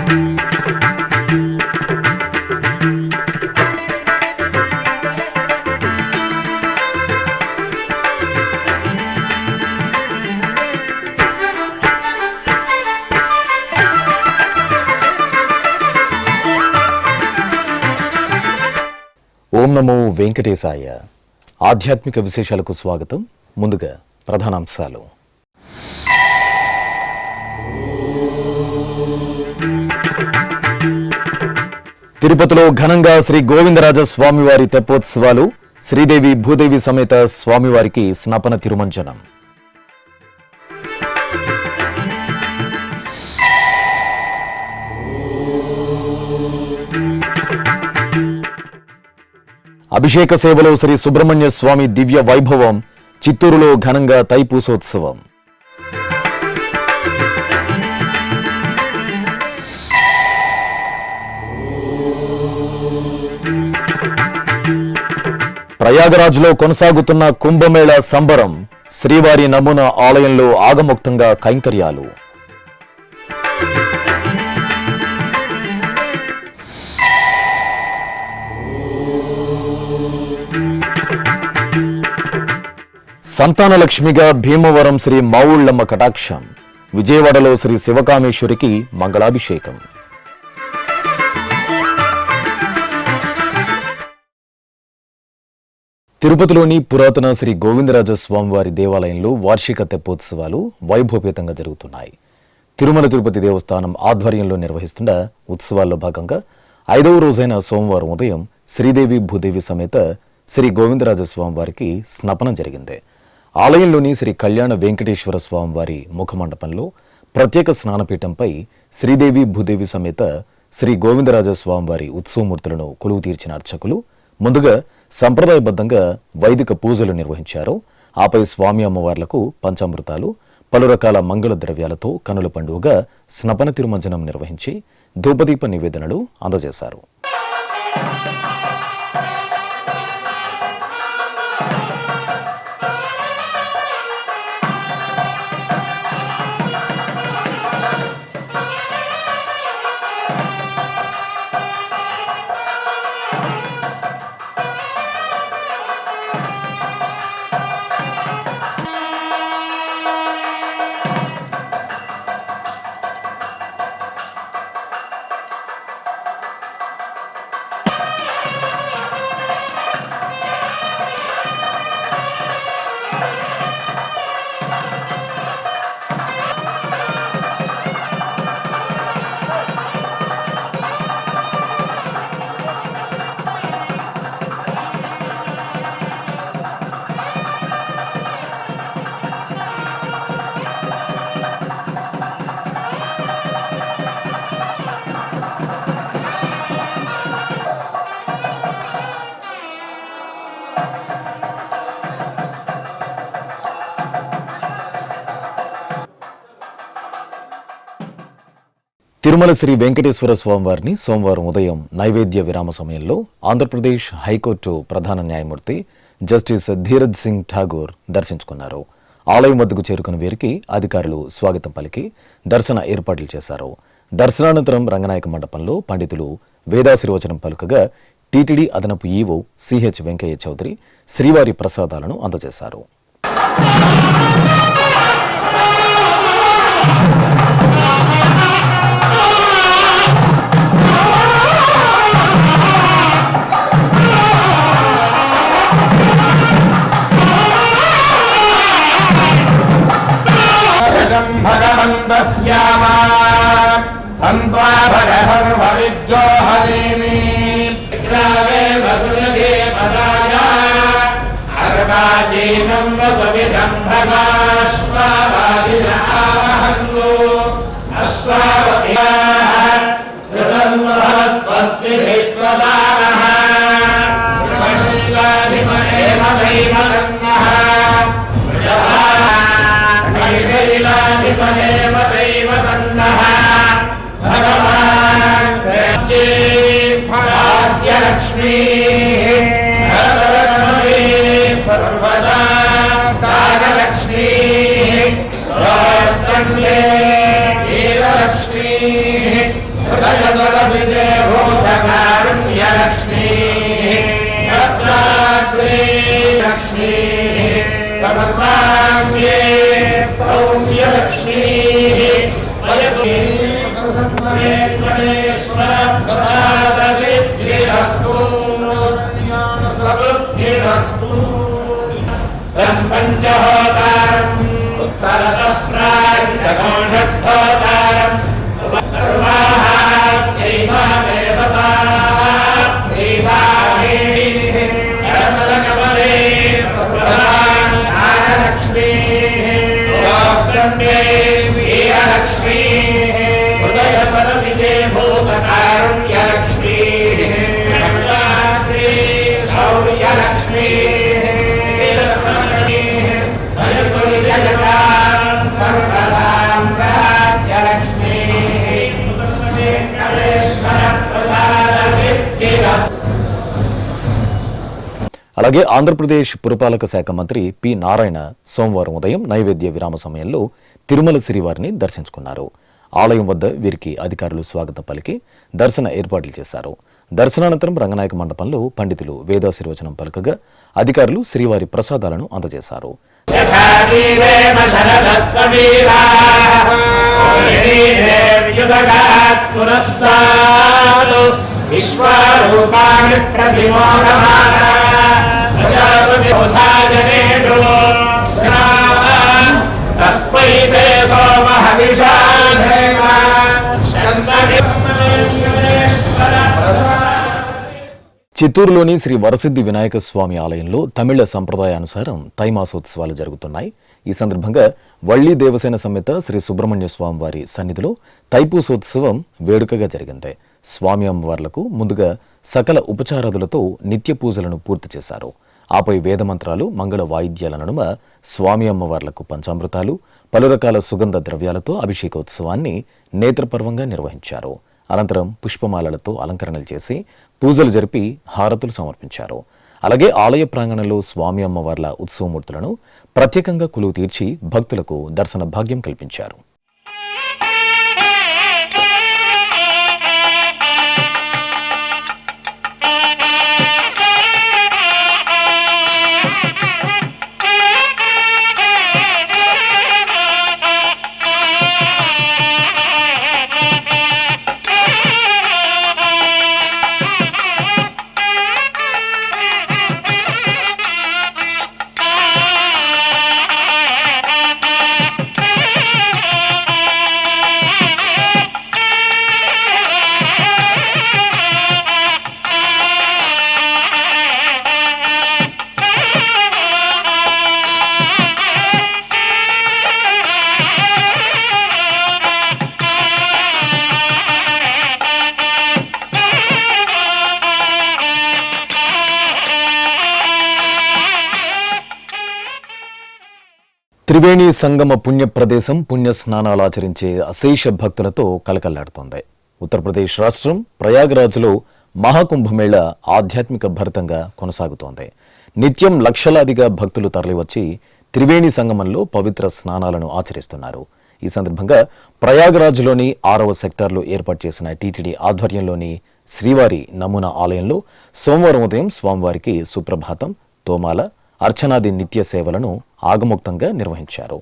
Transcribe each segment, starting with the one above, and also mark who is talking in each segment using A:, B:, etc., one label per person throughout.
A: ఓం నమో వెంకటేశాయ. ఆధ్యాత్మిక విశేషాలకు స్వాగతం. ముందుగా ప్రధానాంశాలు. తిరుపతిలో ఘనంగా శ్రీ గోవిందరాజ స్వామివారి తెప్పోత్సవాలు. శ్రీదేవి భూదేవి సమేత స్వామివారికి స్నపన తిరుమంజనం. అభిషేక సేవలో శ్రీ సుబ్రహ్మణ్య స్వామి దివ్య వైభవం. చిత్తూరులో ఘనంగా తైపూసోత్సవం. ప్రయాగరాజ్లో కొనసాగుతున్న కుంభమేళ సంబరం. శ్రీవారి నమూనా ఆలయంలో ఆగమోక్తంగా కైంకర్యాలు. సంతానలక్ష్మిగా భీమవరం శ్రీ మావుళ్లమ్మ కటాక్షం. విజయవాడలో శ్రీ శివకామేశ్వరికి మంగళాభిషేకం. తిరుపతిలోని పురాతన శ్రీ గోవిందరాజ స్వామివారి దేవాలయంలో వార్షిక తెప్పోత్సవాలు వైభవపేతంగా జరుగుతున్నాయి. తిరుమల తిరుపతి దేవస్థానం ఆధ్వర్యంలో నిర్వహిస్తున్న ఉత్సవాల్లో భాగంగా 5వ రోజైన సోమవారం ఉదయం శ్రీదేవి భూదేవి సమేత శ్రీ గోవిందరాజ స్వామివారికి స్నపనం జరిగింది. ఆలయంలోని శ్రీ కళ్యాణ వెంకటేశ్వర స్వామివారి ముఖమండపంలో ప్రత్యేక స్నానపీఠంపై శ్రీదేవి భూదేవి సమేత శ్రీ గోవిందరాజ స్వామివారి ఉత్సవమూర్తులను కొలువు తీర్చిన అర్చకులు ముందుగా సంప్రదాయబద్ధంగా వైదిక పూజలు నిర్వహించారు. ఆపై స్వామి అమ్మవార్లకు పంచామృతాలు, పలు రకాల మంగళ ద్రవ్యాలతో కనుల పండుగగా స్నపన తిరుమంజనం నిర్వహించి ధూపదీప నివేదనలు అందజేశారు. తిరుమల శ్రీ వెంకటేశ్వర స్వామివారిని సోమవారం ఉదయం నైవేద్య విరామ సమయంలో ఆంధ్రప్రదేశ్ హైకోర్టు ప్రధాన న్యాయమూర్తి జస్టిస్ ధీరజ్ సింగ్ ఠాగూర్ దర్శించుకున్నారు. ఆలయం వద్దకు చేరుకున్న వీరికి అధికారులు స్వాగతం పలికి దర్శన ఏర్పాట్లు చేశారు. దర్శనానంతరం రంగనాయక మండపంలో పండితులు వేదాశీర్వచనం పలుకగా టీటీడీ అదనపు ఈవో సిహెచ్ వెంకయ్య చౌదరి శ్రీవారి ప్రసాదాలను అందజేశారు.
B: कारुण्यलक्ष्मी लक्ष्मी सर्वाङ्गे सौम्यलक्ष्मी प्रसादसिद्धिरस्तु समृद्धिरस्तु पञ्चहोतारम् उत्तरतः प्राग् लक्ष्मी हृदय सरसिजे भूतकारुण्यलक्ष्मी शौर्यलक्ष्मी सर्वदाम्राज्यलक्ष्मी
A: అలాగే ఆంధ్రప్రదేశ్ పురపాలక శాఖ మంత్రి పి నారాయణ సోమవారం ఉదయం నైవేద్య విరామ సమయంలో తిరుమల శ్రీవారిని దర్శించుకున్నారు. ఆలయం వద్ద వీరికి అధికారులు స్వాగతం పలికి దర్శన ఏర్పాట్లు చేశారు. దర్శనానంతరం రంగనాయక మండపంలో పండితులు వేదాశీర్వచనం పలకగా అధికారులు శ్రీవారి ప్రసాదాలను అందజేశారు. చిత్తూరులోని శ్రీ వరసిద్ధి వినాయక స్వామి ఆలయంలో తమిళ సంప్రదాయానుసారం తైమాసోత్సవాలు జరుగుతున్నాయి. ఈ సందర్భంగా వళ్ళీ దేవసేన సమేత శ్రీ సుబ్రహ్మణ్య స్వామి వారి సన్నిధిలో తైపూసోత్సవం వేడుకగా జరిగింది. స్వామి అమ్మవార్లకు ముందుగా సకల ఉపచారాదులతో నిత్య పూజలను పూర్తి చేశారు. ఆపై వేదమంత్రాలు, మంగళ వాయిద్యాల నడుమ స్వామి అమ్మవార్లకు పంచామృతాలు, పలు రకాల సుగంధ ద్రవ్యాలతో అభిషేకోత్సవాన్ని నేత్రపర్వంగా నిర్వహించారు. అనంతరం పుష్పమాలలతో అలంకరణలు చేసి పూజలు జరిపి హారతులు సమర్పించారు. అలాగే ఆలయ ప్రాంగణంలో స్వామి అమ్మవార్ల ఉత్సవమూర్తులను ప్రత్యేకంగా కొలువు తీర్చి భక్తులకు దర్శన భాగ్యం కల్పించారు. త్రివేణి సంగమ పుణ్య ప్రదేశం పుణ్య స్నానాలు ఆచరించే అశేష భక్తులతో కలకల్లాడుతోంది. ఉత్తరప్రదేశ్ రాష్ట్రం ప్రయాగరాజ్లో మహాకుంభమేళ ఆధ్యాత్మిక భరితంగా కొనసాగుతోంది. నిత్యం లక్షలాదిగా భక్తులు తరలివచ్చి త్రివేణి సంగమంలో పవిత్ర స్నానాలను ఆచరిస్తున్నారు. ఈ సందర్భంగా ప్రయాగరాజ్లోని 6వ సెక్టార్లో ఏర్పాటు చేసిన టీటీడీ ఆధ్వర్యంలోని శ్రీవారి నమూనా ఆలయంలో సోమవారం ఉదయం స్వామివారికి సుప్రభాతం, తోమాల, అర్చనాది నిత్య సేవలను ఆగమోక్తంగా నిర్వహించారు.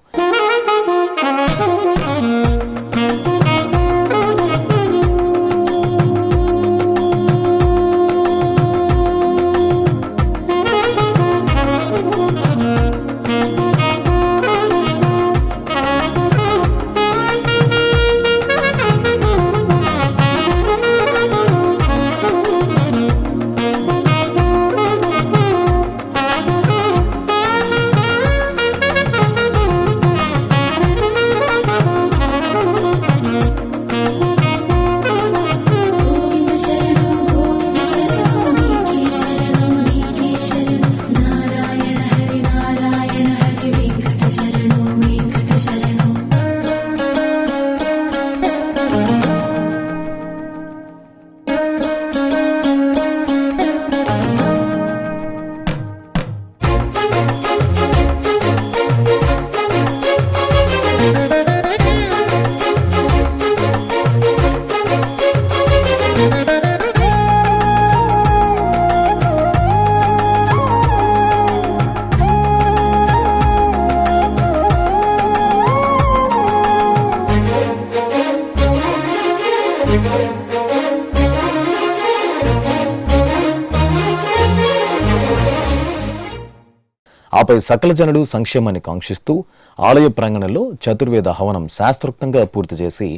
A: ఆపై సకల జనుడు సంక్షేమాన్ని కాంక్షిస్తూ ఆలయ ప్రాంగణంలో చతుర్వేద హవనం శాస్త్రోక్తంగా పూర్తి చేసి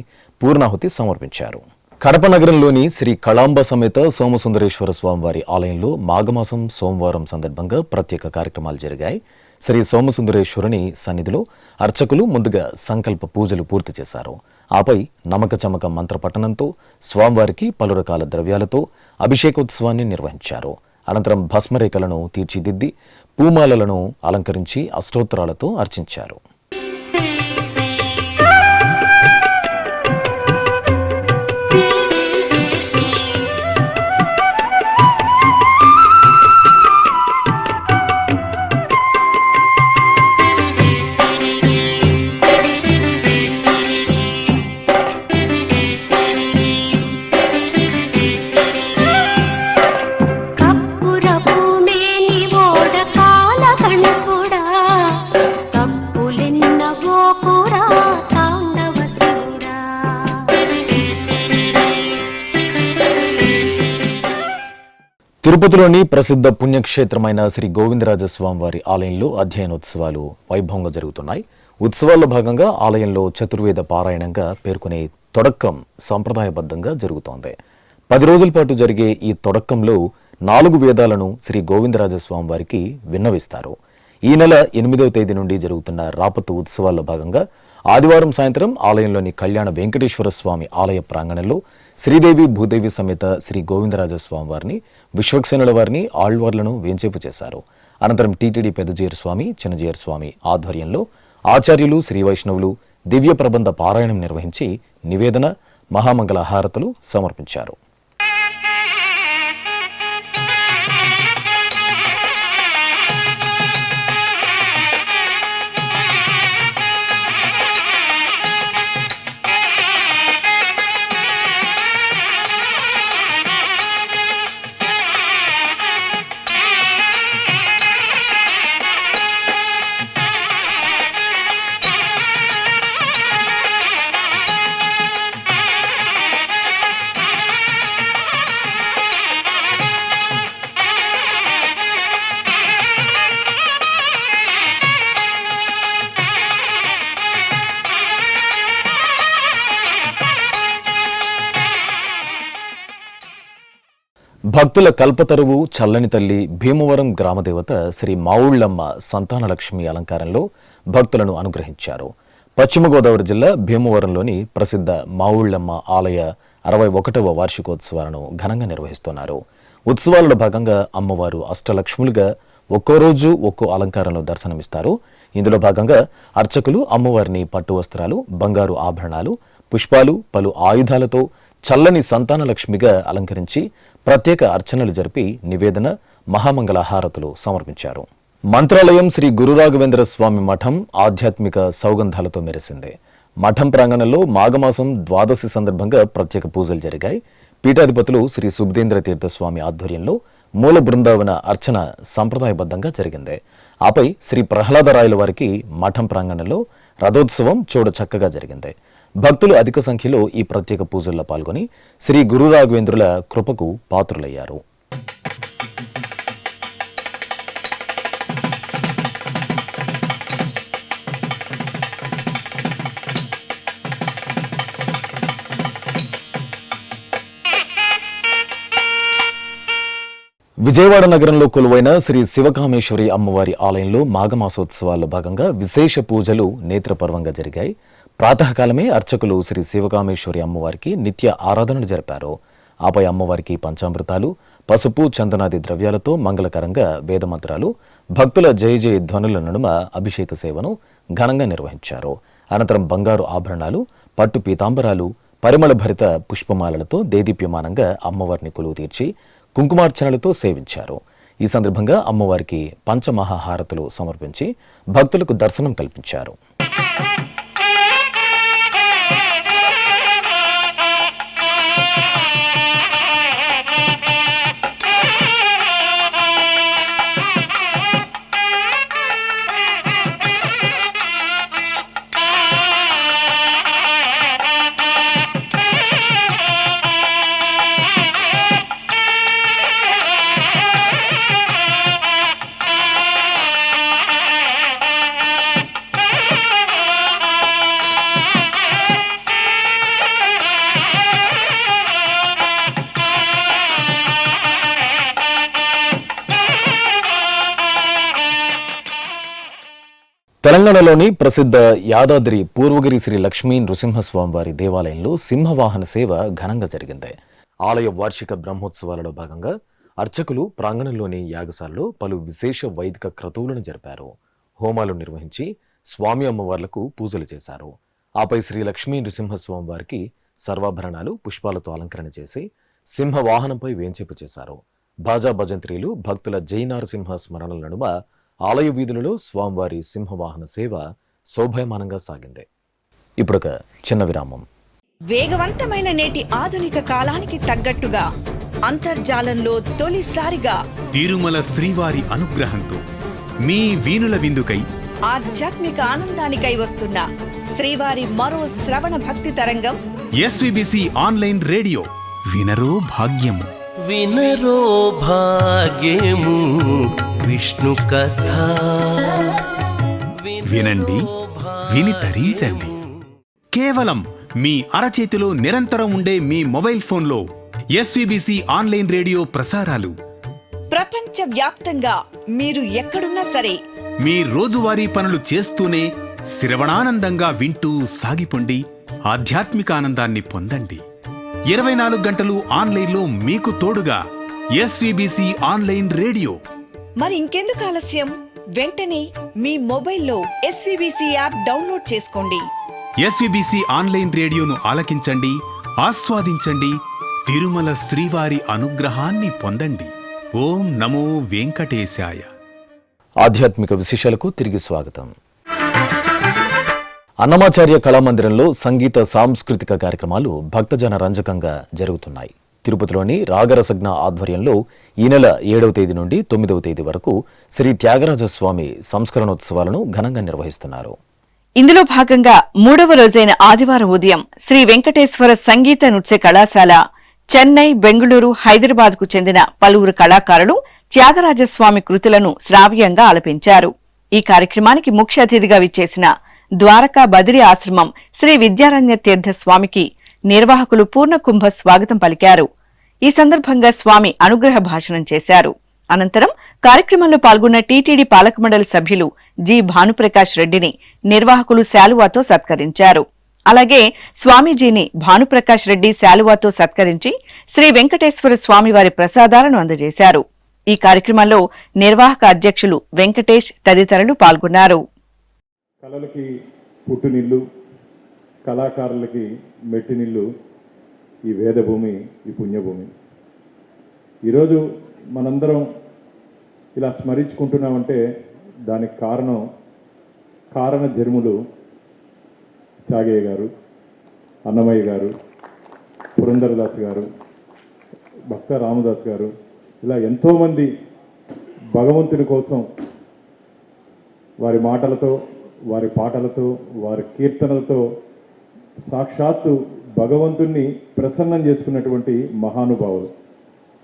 A: పూర్ణాహుతి సమర్పించారు. కడప నగరంలోని శ్రీ కళాంబ సమేత సోమసుందరేశ్వర స్వామివారి ఆలయంలో మాఘమాసం సోమవారం సందర్భంగా ప్రత్యేక కార్యక్రమాలు జరిగాయి. శ్రీ సోమసుందరేశ్వరుని సన్నిధిలో అర్చకులు ముందుగా సంకల్ప పూజలు పూర్తి చేశారు. ఆపై నమక చమక మంత్రపఠనంతో స్వామివారికి పలు రకాల ద్రవ్యాలతో అభిషేకోత్సవాన్ని నిర్వహించారు. అనంతరం భస్మరేఖలను తీర్చిదిద్ది పూమాలలను అలంకరించి అష్టోత్తరాలతో అర్చించారు. తిరుపతిలోని ప్రసిద్ధ పుణ్యక్షేత్రమైన శ్రీ గోవిందరాజస్వామి వారి ఆలయంలో అధ్యయనోత్సవాలు వైభవంగా జరుగుతున్నాయి. ఉత్సవాల్లో భాగంగా ఆలయంలో చతుర్వేద పారాయణంగా పేర్కొనే తొడక్కం సంప్రదాయబద్ధంగా జరుగుతోంది. 10 రోజుల పాటు జరిగే ఈ తొడక్కంలో 4 వేదాలను శ్రీ గోవిందరాజస్వామి వారికి విన్నవిస్తారు. ఈ నెల 8వ తేదీ నుండి జరుగుతున్న రాపతు ఉత్సవాల్లో భాగంగా ఆదివారం సాయంత్రం ఆలయంలోని కళ్యాణ వెంకటేశ్వర స్వామి ఆలయ ప్రాంగణంలో శ్రీదేవి భూదేవి సమేత శ్రీ గోవిందరాజస్వామి వారిని, విశ్వక్సేనుల వారిని, ఆళ్వార్లను వేంచేపు చేశారు. అనంతరం టీటీడీ పెద్దజీయర్ స్వామి, చిన్నజీయర్ స్వామి ఆధ్వర్యంలో ఆచార్యులు, శ్రీ వైష్ణవులు దివ్య ప్రబంధ పారాయణం నిర్వహించి నివేదన, మహామంగళ హారతులు సమర్పించారు. భక్తుల కల్పతరువు, చల్లని తల్లి, భీమవరం గ్రామదేవత శ్రీ మావుళ్లమ్మ సంతానలక్ష్మి అలంకారంలో భక్తులను అనుగ్రహించారు. పశ్చిమ గోదావరి జిల్లా భీమవరంలోని ప్రసిద్ధ మావుళ్లమ్మ ఆలయ 61వ వార్షికోత్సవాలను ఘనంగా నిర్వహిస్తున్నారు. ఉత్సవాలలో భాగంగా అమ్మవారు అష్టలక్ష్ములుగా ఒక్కో రోజు ఒక్కో అలంకారంలో దర్శనమిస్తారు. ఇందులో భాగంగా అర్చకులు అమ్మవారిని పట్టు వస్త్రాలు, బంగారు ఆభరణాలు, పుష్పాలు, పలు ఆయుధాలతో చల్లని సంతానలక్ష్మిగా అలంకరించి ప్రత్యేక అర్చనలు జరిపి నివేదన, మహామంగళ హారతులు సమర్పించారు. మంత్రాలయం శ్రీ గురురాఘవేంద్ర స్వామి మఠం ఆధ్యాత్మిక సౌగంధాలతో మెరిసింది. మఠం ప్రాంగణంలో మాఘమాసం ద్వాదశి సందర్భంగా ప్రత్యేక పూజలు జరిగాయి. పీఠాధిపతులు శ్రీ సుబుధేంద్ర తీర్థస్వామి ఆధ్వర్యంలో మూల బృందావన అర్చన సంప్రదాయబద్ధంగా జరిగింది. ఆపై శ్రీ ప్రహ్లాదరాయల వారికి మఠం ప్రాంగణంలో రథోత్సవం చూడ చక్కగా జరిగింది. భక్తులు అధిక సంఖ్యలో ఈ ప్రత్యేక పూజల్లో పాల్గొని శ్రీ గురురాఘవేంద్రుల కృపకు పాత్రులయ్యారు. విజయవాడ నగరంలో కొలువైన శ్రీ శివకామేశ్వరి అమ్మవారి ఆలయంలో మాఘమాసోత్సవాల్లో భాగంగా విశేష పూజలు నేత్రపర్వంగా జరిగాయి. ప్రాతకాలమే అర్చకులు శ్రీ శివకామేశ్వరి అమ్మవారికి నిత్య ఆరాధనలు జరిపారు. ఆపై అమ్మవారికి పంచామృతాలు, పసుపు, చందనాది ద్రవ్యాలతో మంగళకరంగా వేదమంత్రాలు, భక్తుల జయ జయ ధ్వనుల నడుమ అభిషేక సేవను ఘనంగా నిర్వహించారు. అనంతరం బంగారు ఆభరణాలు, పట్టు పీతాంబరాలు, పరిమళ భరిత పుష్పమాలలతో దేదీప్యమానంగా అమ్మవారిని కొలువు తీర్చి కుంకుమార్చనలతో సేవించారు. ఈ సందర్భంగా అమ్మవారికి పంచమహాహారతులు సమర్పించి భక్తులకు దర్శనం కల్పించారు. తెలంగాణలోని ప్రసిద్ధ యాదాద్రి పూర్వగిరి శ్రీ లక్ష్మీ నృసింహస్వామివారి దేవాలయంలో సింహవాహన సేవ ఘనంగా జరిగింది. ఆలయ వార్షిక బ్రహ్మోత్సవాలలో భాగంగా అర్చకులు ప్రాంగణంలోని యాగశాలలో పలు విశేష వైదిక క్రతువులను జరిపారు. హోమాలు నిర్వహించి స్వామి అమ్మవార్లకు పూజలు చేశారు. ఆపై శ్రీ లక్ష్మీ నృసింహస్వామి వారికి సర్వాభరణాలు పుష్పాలతో అలంకరణ చేసి సింహవాహనంపై వేంచేపు చేశారు. బాజా భజంత్రీలు భక్తుల జైనారసింహ స్మరణల నడుమ ఆలయ వీధులలో స్వామివారి సింహవాహన సేవ శోభాయమానంగా సాగింది. ఇప్పుడొక చిన్న విరామం.
C: వేగవంతమైన నేటి ఆధునిక కాలానికి తగ్గట్టుగా అంతర్జాలంలో తొలిసారిగా
D: తిరుమల శ్రీవారి అనుగ్రహంతో మీ వీణుల విందుకై
C: ఆధ్యాత్మిక ఆనందానికై వస్తున్న శ్రీవారి మరో శ్రవణ భక్తి తరంగం
D: ఎస్విబిసి ఆన్లైన్ రేడియో వినరో భాగ్యము.
E: వినరో భాగ్యము విష్ణు కథ.
D: వినండి, విని తరించండి. కేవలం మీ అరచేతిలో నిరంతరం ఉండే మీ మొబైల్ ఫోన్లో ఎస్విబిసి ఆన్లైన్ రేడియో ప్రసారాలు
C: ప్రపంచ వ్యాప్తంగా మీరు ఎక్కడున్నా సరే
D: మీ రోజువారీ పనులు చేస్తూనే శ్రవణానందంగా వింటూ సాగిపోండి. ఆధ్యాత్మిక ఆనందాన్ని పొందండి. 24 గంటలు ఆన్లైన్లో మీకు తోడుగా ఎస్విబిసి ఆన్లైన్ రేడియో.
C: మరి ఇంకెందుకు ఆలస్యం? వెంటనే మీ మొబైల్లో ఎస్విబిసి యాప్ డౌన్లోడ్ చేసుకోండి.
D: ఎస్విబిసి ఆన్లైన్ రేడియోను ఆలకించండి, ఆస్వాదించండి. తిరుమల శ్రీవారి అనుగ్రహాన్ని పొందండి. ఓం నమో వెంకటేశాయ.
A: ఆధ్యాత్మిక విశేషాలకు తిరిగి స్వాగతం. అన్నమాచార్య కళామందిరంలో సంగీత సాంస్కృతిక కార్యక్రమాలు భక్తజన రంజకంగా జరుగుతున్నాయి. తిరుపతిలోని రాగరసజ్ఞ ఆధ్వర్యంలో ఈ నెల 7వ తేదీ నుండి 9వ తేదీ వరకు శ్రీ త్యాగరాజస్వామి సంస్కరణోత్సవాలను ఘనంగా నిర్వహిస్తున్నారు.
F: ఇందులో భాగంగా 3వ రోజైన ఆదివారం ఉదయం శ్రీ వెంకటేశ్వర సంగీత నృత్య కళాశాల, చెన్నై, బెంగుళూరు, హైదరాబాద్కు చెందిన పలువురు కళాకారులు త్యాగరాజస్వామి కృతులను శ్రావ్యంగా ఆలపించారు. ఈ కార్యక్రమానికి ముఖ్య అతిథిగా విచ్చేసిన ద్వారకా బదిరి ఆశ్రమం శ్రీ విద్యారణ్య తీర్థ స్వామికి నిర్వాహకులు పూర్ణకుంభ స్వాగతం పలికారు. ఈ సందర్భంగా స్వామి అనుగ్రహ భాషణం చేశారు. అనంతరం కార్యక్రమంలో పాల్గొన్న టీటీడీ పాలక మండలి సభ్యులు జి భానుప్రకాష్ రెడ్డిని నిర్వాహకులు శాలువాతో సత్కరించారు. అలాగే స్వామీజీని భానుప్రకాష్ రెడ్డి శాలువాతో సత్కరించి శ్రీ వెంకటేశ్వర స్వామి వారి ప్రసాదాలను అందజేశారు. ఈ కార్యక్రమంలో నిర్వాహక అధ్యక్షులు వెంకటేష్ తదితరులు పాల్గొన్నారు.
G: కళలకి పుట్టునిల్లు, కళాకారులకి మెట్టినిల్లు ఈ వేదభూమి, ఈ పుణ్యభూమి. ఈరోజు మనందరం ఇలా స్మరించుకుంటున్నామంటే దానికి కారణ జన్ములు చాగయ్య గారు, అన్నమయ్య గారు, పురంధరదాస్ గారు, భక్త రామదాస్ గారు, ఇలా ఎంతోమంది భగవంతుని కోసం వారి మాటలతో, వారి పాటలతో, వారి కీర్తనలతో సాక్షాత్తు భగవంతుణ్ణి ప్రసన్నం చేసుకున్నటువంటి మహానుభావులు.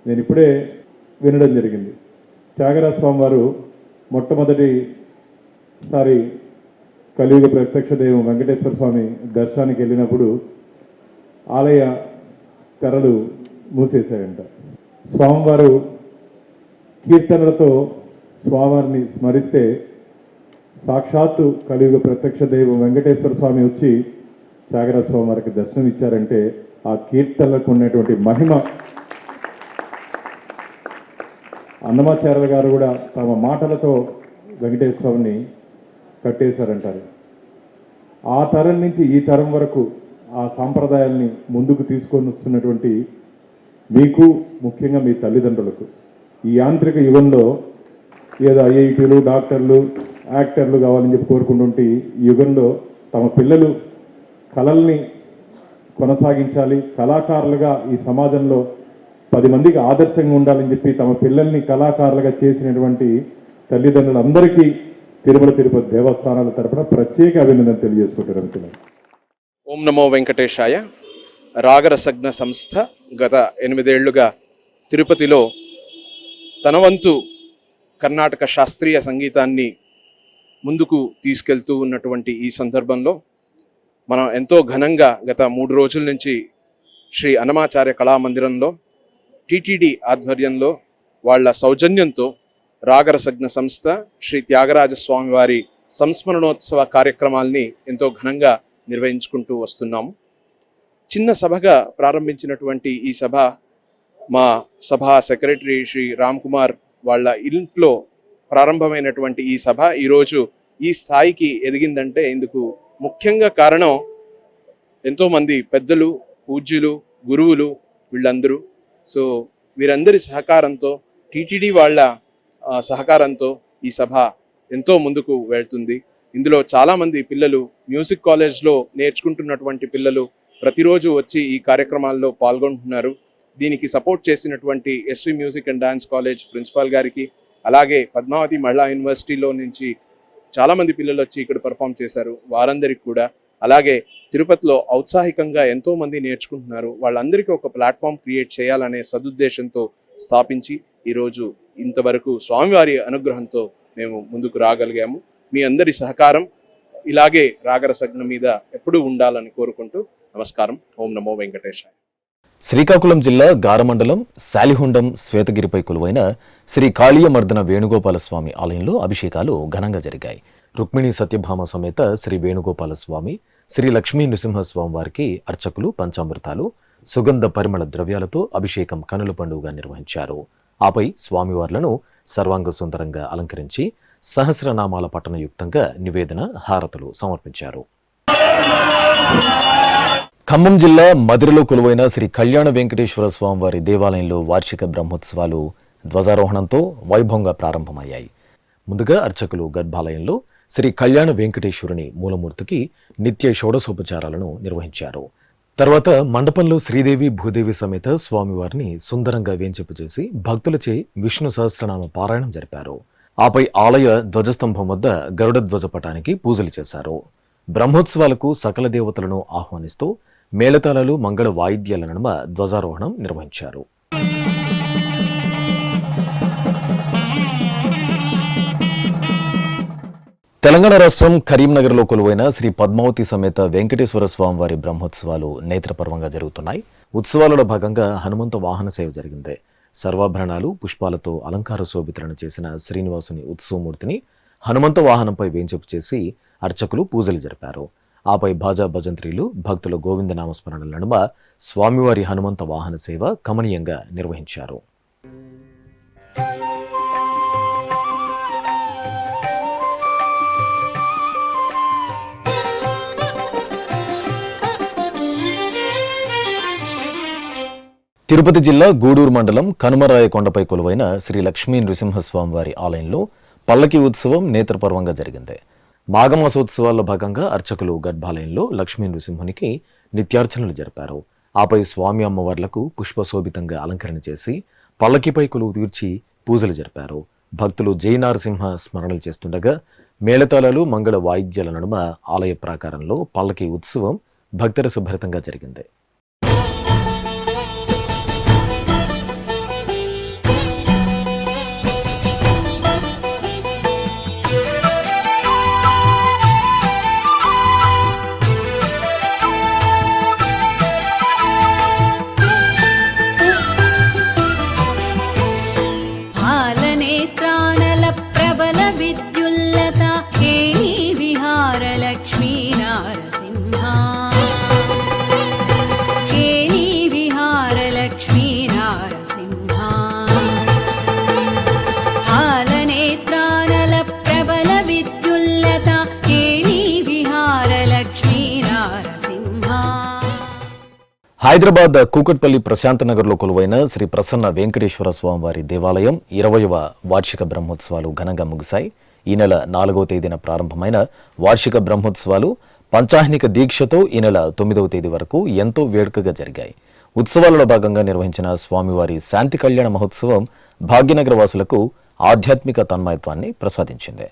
G: నేను ఇప్పుడే వినడం జరిగింది. త్యాగరాజ స్వామి వారు మొట్టమొదటిసారి కలియుగ ప్రత్యక్ష దైవం వెంకటేశ్వర స్వామి దర్శనానికి వెళ్ళినప్పుడు ఆలయ తెరలు మూసేశాయంట. స్వామివారు కీర్తనలతో స్వామివారిని స్మరిస్తే సాక్షాత్తు కలియుగ ప్రత్యక్ష దైవం వెంకటేశ్వర స్వామి వచ్చి త్యాగరాజ స్వామి వారికి దర్శనం ఇచ్చారంటే ఆ కీర్తనలకు ఉన్నటువంటి మహిమ. అన్నమాచార్యుల గారు కూడా తమ మాటలతో వెంకటేశ్వర స్వామిని కట్టేశారంటారు. ఆ తరం నుంచి ఈ తరం వరకు ఆ సాంప్రదాయాల్ని ముందుకు తీసుకొని వస్తున్నటువంటి మీకు, ముఖ్యంగా మీ తల్లిదండ్రులకు, ఈ యాంత్రిక యుగంలో ఏదో ఐఐటీలు, డాక్టర్లు, యాక్టర్లు కావాలని చెప్పి కోరుకుంటుంటే ఈ యుగంలో తమ పిల్లలు కళల్ని కొనసాగించాలి, కళాకారులుగా ఈ సమాజంలో 10 మందికి ఆదర్శంగా ఉండాలని చెప్పి తమ పిల్లల్ని కళాకారులుగా చేసినటువంటి తల్లిదండ్రులందరికీ తిరుమల తిరుపతి దేవస్థానాల తరపున ప్రత్యేక అభినందన తెలియజేసుకుంటున్నాను.
H: ఓం నమో వెంకటేశాయ. రాగరసజ్ఞ సంస్థ గత 8 ఏళ్లుగా తిరుపతిలో తన వంతు కర్ణాటక శాస్త్రీయ సంగీతాన్ని ముందుకు తీసుకెళ్తూ ఉన్నటువంటి ఈ సందర్భంలో మనం ఎంతో ఘనంగా గత 3 రోజుల నుంచి శ్రీ అన్నమాచార్య కళామందిరంలో టీటీడీ ఆధ్వర్యంలో వాళ్ళ సౌజన్యంతో రాగరసజ్ఞ సంస్థ శ్రీ త్యాగరాజస్వామి వారి సంస్మరణోత్సవ కార్యక్రమాల్ని ఎంతో ఘనంగా నిర్వహించుకుంటూ వస్తున్నాము. చిన్న సభగా ప్రారంభించినటువంటి ఈ సభ మా సభా సెక్రటరీ శ్రీ రామ్ కుమార్ వాళ్ళ ఇంట్లో ప్రారంభమైనటువంటి ఈ సభ ఈరోజు ఈ స్థాయికి ఎదిగిందంటే ఇందుకు ముఖ్యంగా కారణం ఎంతోమంది పెద్దలు, పూజ్యులు, గురువులు వీళ్ళందరూ. సో వీరందరి సహకారంతో, టీటీడీ వాళ్ళ సహకారంతో ఈ సభ ఎంతో ముందుకు వెళ్తుంది. ఇందులో చాలామంది పిల్లలు, మ్యూజిక్ కాలేజ్లో నేర్చుకుంటున్నటువంటి పిల్లలు ప్రతిరోజు వచ్చి ఈ కార్యక్రమాల్లో పాల్గొంటున్నారు. దీనికి సపోర్ట్ చేసినటువంటి SV music and dance college principal గారికి, అలాగే పద్మావతి మహిళా యూనివర్సిటీలో నుంచి చాలామంది పిల్లలు వచ్చి ఇక్కడ పర్ఫామ్ చేశారు, వారందరికీ కూడా, అలాగే తిరుపతిలో ఔత్సాహికంగా ఎంతోమంది నేర్చుకుంటున్నారు, వాళ్ళందరికీ ఒక ప్లాట్ఫామ్ క్రియేట్ చేయాలనే సదుద్దేశంతో స్థాపించి ఈరోజు ఇంతవరకు స్వామివారి అనుగ్రహంతో మేము ముందుకు రాగలిగాము. మీ అందరి సహకారం ఇలాగే రాగర సజ్ఞ మీద ఎప్పుడూ ఉండాలని కోరుకుంటూ నమస్కారం. ఓం నమో వెంకటేశాయ.
A: శ్రీకాకుళం జిల్లా గారమండలం శాలిహుండం శ్వేతగిరిపై కొలువైన శ్రీ కాళీయమర్దన వేణుగోపాల స్వామి ఆలయంలో అభిషేకాలు ఘనంగా జరిగాయి. రుక్మిణి సత్యభామ సమేత శ్రీ వేణుగోపాల స్వామి, శ్రీ లక్ష్మీ నృసింహస్వామి వారికి అర్చకులు పంచామృతాలు, సుగంధ పరిమళ ద్రవ్యాలతో అభిషేకం కనుల పండుగగా నిర్వహించారు. ఆపై స్వామివార్లను సర్వాంగ సుందరంగా అలంకరించి సహస్రనామాల పఠనయుక్తంగా నివేదన, హారతులు సమర్పించారు. ఖమ్మం జిల్లా మదిరలో కొలువైన శ్రీ కళ్యాణ వెంకటేశ్వర స్వామివారి దేవాలయంలో వార్షిక బ్రహ్మోత్సవాలు ధ్వజారోహణంతో వైభవంగా ప్రారంభమయ్యాయి. ముందుగా అర్చకులు గర్భాలయంలో శ్రీ కళ్యాణ వెంకటేశ్వరుని మూలమూర్తికి నిత్య షోడశోపచారాలను నిర్వహించారు. తర్వాత మండపంలో శ్రీదేవి భూదేవి సమేత స్వామివారిని సుందరంగా వేంచేపు భక్తులచే విష్ణు సహస్రనామ పారాయణం జరిపారు. ఆపై ఆలయ ధ్వజస్తంభం వద్ద గరుడ ధ్వజ పటానికి పూజలు చేశారు. బ్రహ్మోత్సవాలకు సకల దేవతలను ఆహ్వానిస్తూ మేళతాళాలు, మంగళ వాయిద్యాల నడుమ ధ్వజారోహణం నిర్వహించారు. తెలంగాణ రాష్ట్రం కరీంనగర్లో కొలువైన శ్రీ పద్మావతి సమేత వెంకటేశ్వర స్వామివారి బ్రహ్మోత్సవాలు నేత్రపర్వంగా జరుగుతున్నాయి. ఉత్సవాలలో భాగంగా హనుమంత వాహన సేవ జరిగింది. సర్వాభరణాలు, పుష్పాలతో అలంకార శోభితులను చేసిన శ్రీనివాసుని ఉత్సవమూర్తిని హనుమంత వాహనంపై వేంచేపు చేసి అర్చకులు పూజలు జరిపారు. ఆపై భాజా భజంత్రీలు, భక్తుల గోవిందనామస్మరణల నడుమ స్వామివారి హనుమంత వాహన సేవ కమనీయంగా నిర్వహించారు. తిరుపతి జిల్లా గూడూరు మండలం కనుమరాయకొండపై కొలువైన శ్రీ లక్ష్మీ నృసింహస్వామివారి ఆలయంలో పల్లకి ఉత్సవం నేత్రపర్వంగా జరిగింది. మాఘమాసోత్సవాల్లో భాగంగా అర్చకులు గర్భాలయంలో లక్ష్మీ నృసింహునికి నిత్యార్చనలు జరిపారు. ఆపై స్వామి అమ్మవార్లకు పుష్పశోభితంగా అలంకరణ చేసి పల్లకిపై కొలువు తీర్చి పూజలు జరిపారు. భక్తులు జై నారసింహ స్మరణలు చేస్తుండగా మేళతాళాలు, మంగళ వాయిద్యాల నడుమ ఆలయ ప్రాకారంలో పల్లకి ఉత్సవం భక్తరసభరితంగా జరిగింది. హైదరాబాద్ కూకట్పల్లి ప్రశాంతనగర్లో కొలువైన శ్రీ ప్రసన్న వెంకటేశ్వర స్వామివారి దేవాలయం 20వ వార్షిక బ్రహ్మోత్సవాలు ఘనంగా ముగిశాయి. ఈ నెల 4వ తేదీన ప్రారంభమైన వార్షిక బ్రహ్మోత్సవాలు పంచాహ్నిక దీక్షతో ఈ నెల 9వ తేదీ వరకు ఎంతో వేడుకగా జరిగాయి. ఉత్సవాలలో భాగంగా నిర్వహించిన స్వామివారి శాంతి కళ్యాణ మహోత్సవం భాగ్యనగర వాసులకు ఆధ్యాత్మిక తన్మయత్వాన్ని ప్రసాదించింది.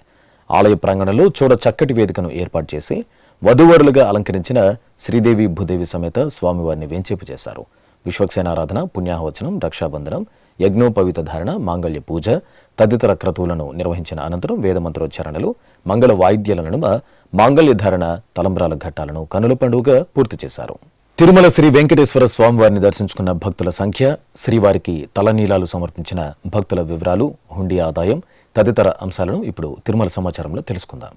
A: ఆలయ ప్రాంగణంలో చూడ చక్కటి వేదికను ఏర్పాటు చేసి వధూవరులుగా అలంకరించిన శ్రీదేవి భూదేవి సమేత స్వామివారిని వేంచేపు చేశారు. విశ్వక్సేనారాధన, పుణ్యాహవచనం, రక్షాబంధనం, యజ్ఞోపవిత ధారణ, మాంగళ్య పూజ తదితర క్రతువులను నిర్వహించిన అనంతరం వేదమంత్రోచ్చారణలు, మంగళ వాయిద్యాల నడుమ మాంగళ్య ధారణ, తలంబ్రాల ఘట్టాలను కనుల పండుగగా పూర్తి చేశారు. తిరుమల శ్రీ వెంకటేశ్వర స్వామివారిని దర్శించుకున్న భక్తుల సంఖ్య, శ్రీవారికి తలనీలాలు సమర్పించిన భక్తుల వివరాలు, హుండీ ఆదాయం తదితర అంశాలను ఇప్పుడు తిరుమల సమాచారంలో తెలుసుకుందాం.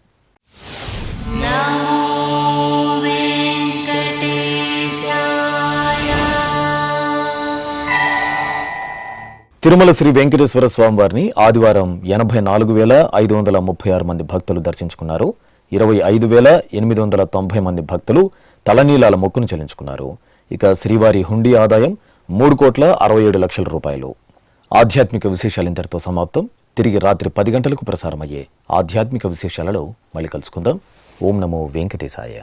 A: తిరుమల శ్రీ వెంకటేశ్వర స్వామివారిని ఆదివారం 84,536 మంది భక్తులు దర్శించుకున్నారు. 25,890 మంది భక్తులు తలనీలాల మొక్కును చెల్లించుకున్నారు. ఇక శ్రీవారి హుండీ ఆదాయం 3,67,00,000 రూపాయలు. ఆధ్యాత్మిక విశేషాలు ఇంతటితో సమాప్తం. తిరిగి రాత్రి 10 గంటలకు ప్రసారమయ్యే ఆధ్యాత్మిక విశేషాలలో మళ్ళీ కలుసుకుందాం. ఓం నమో వెంకటేశాయ.